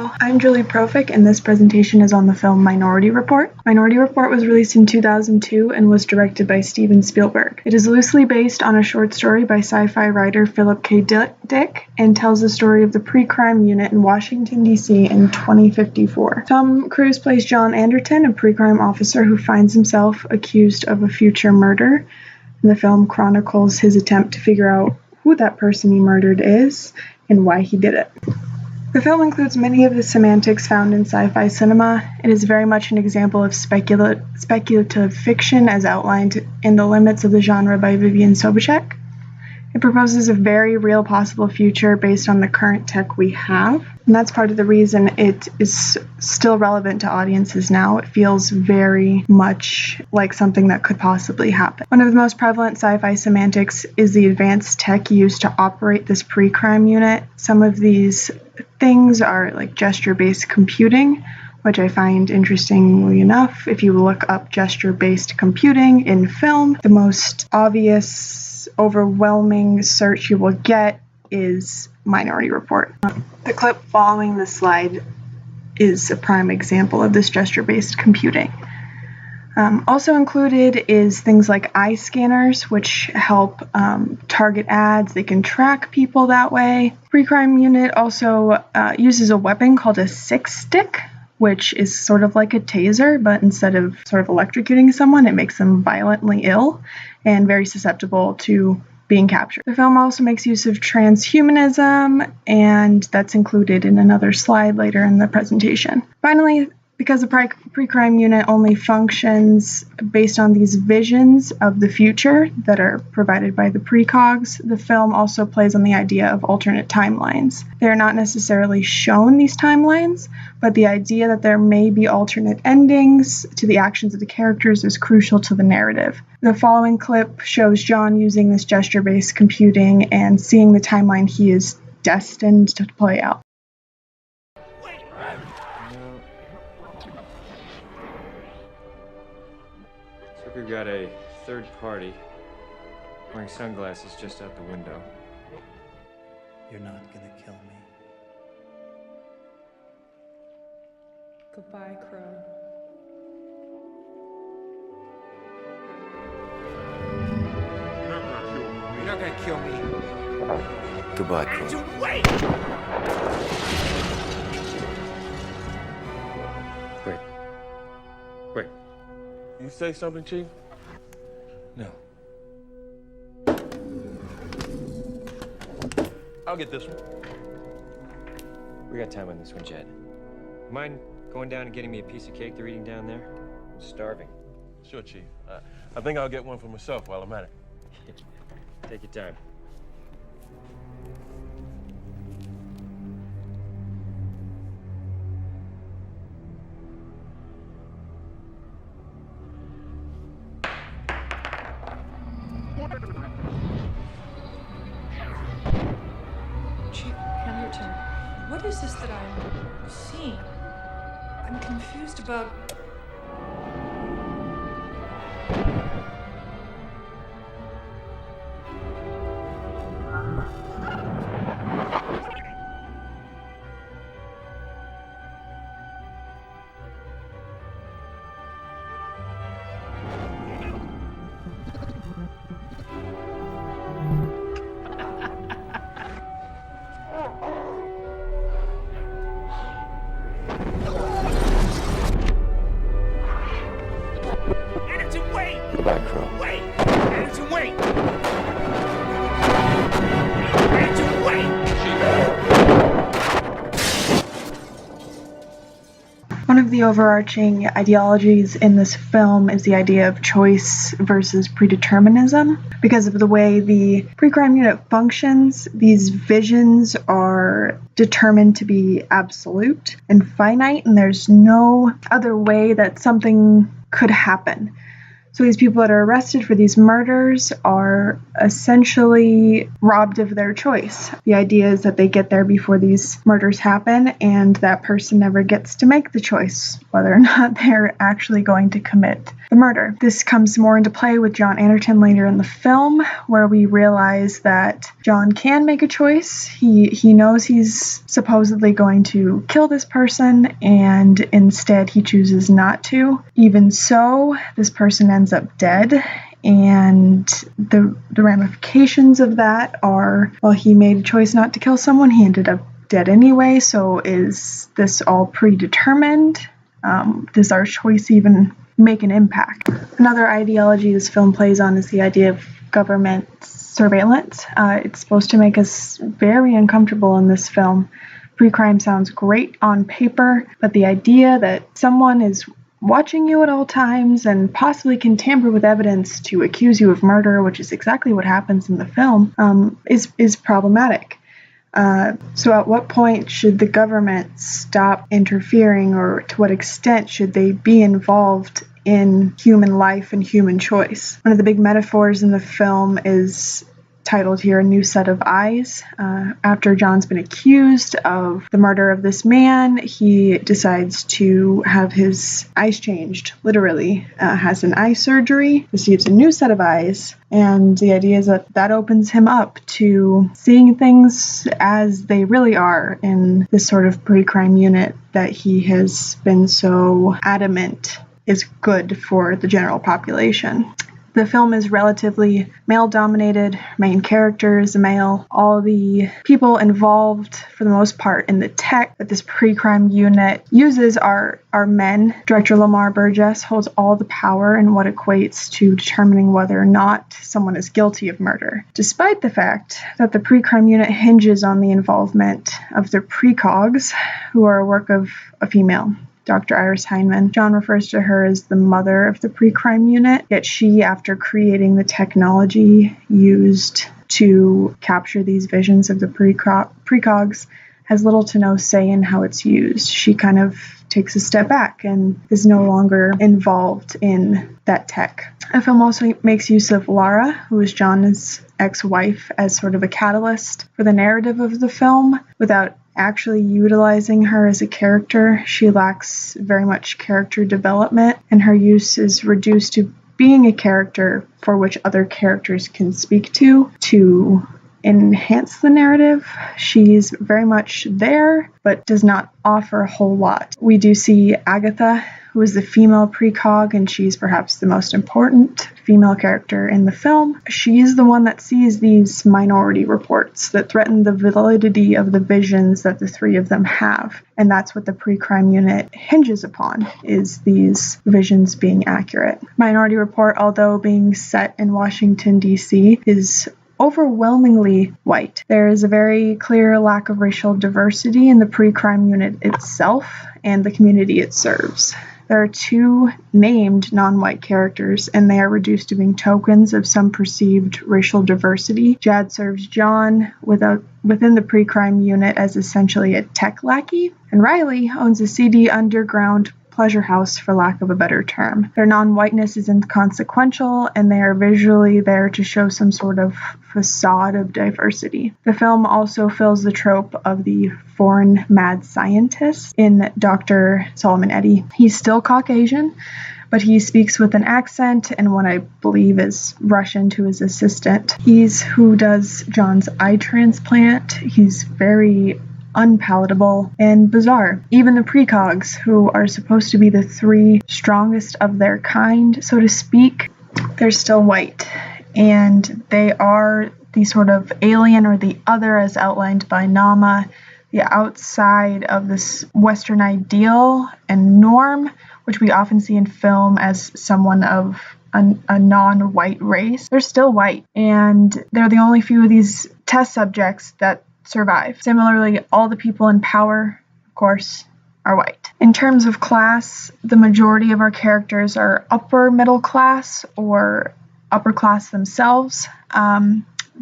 Hello, I'm Julie Profik, and this presentation is on the film Minority Report. Minority Report was released in 2002 and was directed by Steven Spielberg. It is loosely based on a short story by sci-fi writer Philip K. Dick and tells the story of the pre-crime unit in Washington, D.C. in 2054. Tom Cruise plays John Anderton, a pre-crime officer who finds himself accused of a future murder. And the film chronicles his attempt to figure out who that person he murdered is and why he did it. The film includes many of the semantics found in sci-fi cinema. It is very much an example of speculative fiction as outlined in The Limits of the Genre by Vivian Sobchak. It proposes a very real possible future based on the current tech we have, and that's part of the reason it is still relevant to audiences now. It feels very much like something that could possibly happen. One of the most prevalent sci-fi semantics is the advanced tech used to operate this pre-crime unit. Some of these things are like gesture-based computing, which I find interestingly enough. If you look up gesture-based computing in film, the most obvious overwhelming search you will get is Minority Report. The clip following this slide is a prime example of this gesture-based computing. Also included is things like eye scanners, which help target ads. They can track people that way. Pre-crime unit also uses a weapon called a six-stick, which is sort of like a taser, but instead of sort of electrocuting someone, it makes them violently ill and very susceptible to being captured. The film also makes use of transhumanism, and that's included in another slide later in the presentation. Finally, because the pre-crime unit only functions based on these visions of the future that are provided by the precogs, the film also plays on the idea of alternate timelines. They are not necessarily shown, these timelines, but the idea that there may be alternate endings to the actions of the characters is crucial to the narrative. The following clip shows John using this gesture-based computing and seeing the timeline he is destined to play out. We've got a third party wearing sunglasses just out the window. You're not gonna kill me. Goodbye, Crow. You're not gonna kill me. Goodbye, Crow. Wait! Wait. You say something, Chief? No. I'll get this one. We got time on this one, Jed. Mind going down and getting me a piece of cake they're eating down there? I'm starving. Sure, Chief. I think I'll get one for myself while I'm at it. Take your time. Chief Henderson, what is this that I'm seeing? I'm confused about... Goodbye, Crow. Wait! Anderson, wait! Anderson, wait! One of the overarching ideologies in this film is the idea of choice versus predeterminism. Because of the way the pre-crime unit functions, these visions are determined to be absolute and finite, and there's no other way that something could happen. So these people that are arrested for these murders are essentially robbed of their choice. The idea is that they get there before these murders happen, and that person never gets to make the choice whether or not they're actually going to commit the murder. This comes more into play with John Anderton later in the film, where we realize that John can make a choice. He knows he's supposedly going to kill this person, and instead he chooses not to. Even so, this person ends up dead, and the ramifications of that are, well, he made a choice not to kill someone, he ended up dead anyway. So is this all predetermined? Does our choice even make an impact? Another ideology this film plays on is the idea of government surveillance. It's supposed to make us very uncomfortable in this film. Pre-crime sounds great on paper, but the idea that someone is watching you at all times and possibly can tamper with evidence to accuse you of murder, which is exactly what happens in the film, is problematic. So at what point should the government stop interfering, or to what extent should they be involved in human life and human choice? One of the big metaphors in the film is titled here, A New Set of Eyes. After John's been accused of the murder of this man, he decides to have his eyes changed, literally, has an eye surgery, receives a new set of eyes, and the idea is that that opens him up to seeing things as they really are in this sort of pre-crime unit that he has been so adamant is good for the general population. The film is relatively male-dominated. Main character is a male. All the people involved, for the most part, in the tech that this pre-crime unit uses are men. Director Lamar Burgess holds all the power in what equates to determining whether or not someone is guilty of murder, despite the fact that the pre-crime unit hinges on the involvement of the precogs, who are a work of a female, Dr. Iris Heineman. John refers to her as the mother of the pre-crime unit, yet she, after creating the technology used to capture these visions of the precogs, has little to no say in how it's used. She kind of takes a step back and is no longer involved in that tech. The film also makes use of Lara, who is John's ex-wife, as sort of a catalyst for the narrative of the film, without actually utilizing her as a character. She lacks very much character development, and her use is reduced to being a character for which other characters can speak to enhance the narrative. She's very much there, but does not offer a whole lot. We do see Agatha, who is the female precog, and she's perhaps the most important female character in the film. She's the one that sees these minority reports that threaten the validity of the visions that the three of them have. And that's what the pre-crime unit hinges upon, is these visions being accurate. Minority Report, although being set in Washington, D.C., is overwhelmingly white. There is a very clear lack of racial diversity in the pre-crime unit itself and the community it serves. There are two named non-white characters, and they are reduced to being tokens of some perceived racial diversity. Jad serves John within the pre-crime unit as essentially a tech lackey, and Riley owns a seedy underground pleasure house, for lack of a better term. Their non-whiteness is inconsequential, and they are visually there to show some sort of facade of diversity. The film also fills the trope of the foreign mad scientist in Dr. Solomon Eddy. He's still Caucasian, but he speaks with an accent and what I believe is Russian to his assistant. He's who does John's eye transplant. He's very unpalatable and bizarre. Even the precogs, who are supposed to be the three strongest of their kind, so to speak, they're still white. And they are the sort of alien or the other as outlined by Nama, the outside of this Western ideal and norm, which we often see in film as someone of a non-white race. They're still white, and they're the only few of these test subjects that survive. Similarly, all the people in power, of course, are white. In terms of class, the majority of our characters are upper middle class or upper class themselves.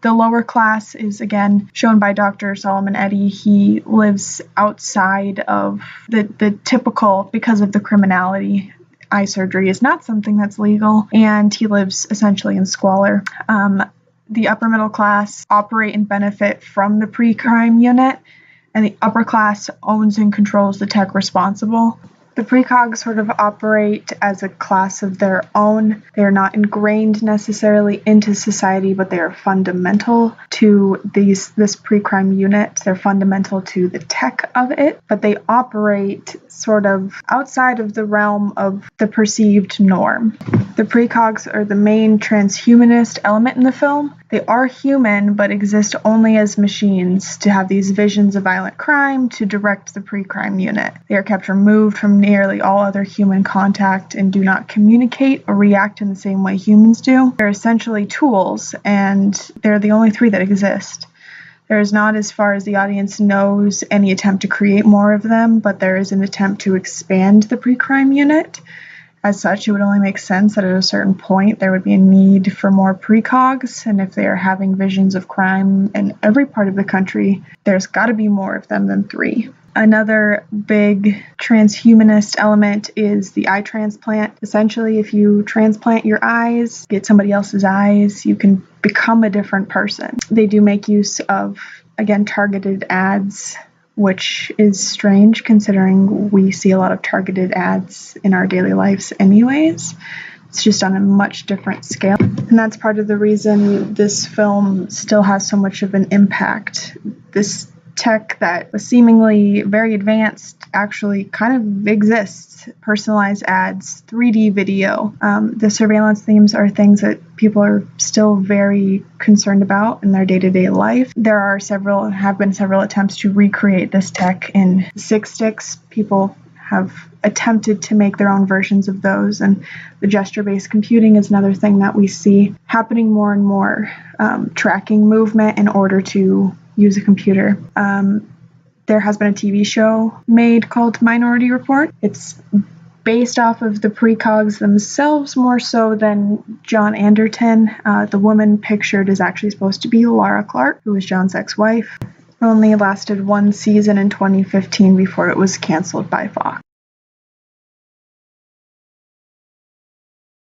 The lower class is again shown by Dr. Solomon Eddy. He lives outside of the typical, because of the criminality eye surgery is not something that's legal, and he lives essentially in squalor. The upper middle class operate and benefit from the pre-crime unit, and the upper class owns and controls the tech responsible. The precogs sort of operate as a class of their own. They are not ingrained necessarily into society, but they are fundamental to this pre-crime unit. They're fundamental to the tech of it, but they operate sort of outside of the realm of the perceived norm. The precogs are the main transhumanist element in the film. They are human, but exist only as machines to have these visions of violent crime to direct the pre-crime unit. They are kept removed from nearly all other human contact and do not communicate or react in the same way humans do. They're essentially tools, and they're the only three that exist. There is not, as far as the audience knows, any attempt to create more of them, but there is an attempt to expand the pre-crime unit. As such, it would only make sense that at a certain point there would be a need for more precogs, and if they are having visions of crime in every part of the country, there's got to be more of them than 3. Another big transhumanist element is the eye transplant. Essentially, if you transplant your eyes, get somebody else's eyes, you can become a different person. They do make use of, again, targeted ads, which is strange considering we see a lot of targeted ads in our daily lives anyways. It's just on a much different scale. And that's part of the reason this film still has so much of an impact. This tech that was seemingly very advanced actually kind of exists. Personalized ads, 3D video. The surveillance themes are things that people are still very concerned about in their day-to-day life. There are have been several attempts to recreate this tech in 6 sticks. People have attempted to make their own versions of those, and the gesture-based computing is another thing that we see happening more and more, tracking movement in order to use a computer. There has been a TV show made called Minority Report. It's based off of the precogs themselves more so than John Anderton. The woman pictured is actually supposed to be Lara Clark, who was John's ex-wife. It only lasted 1 season in 2015 before it was canceled by Fox.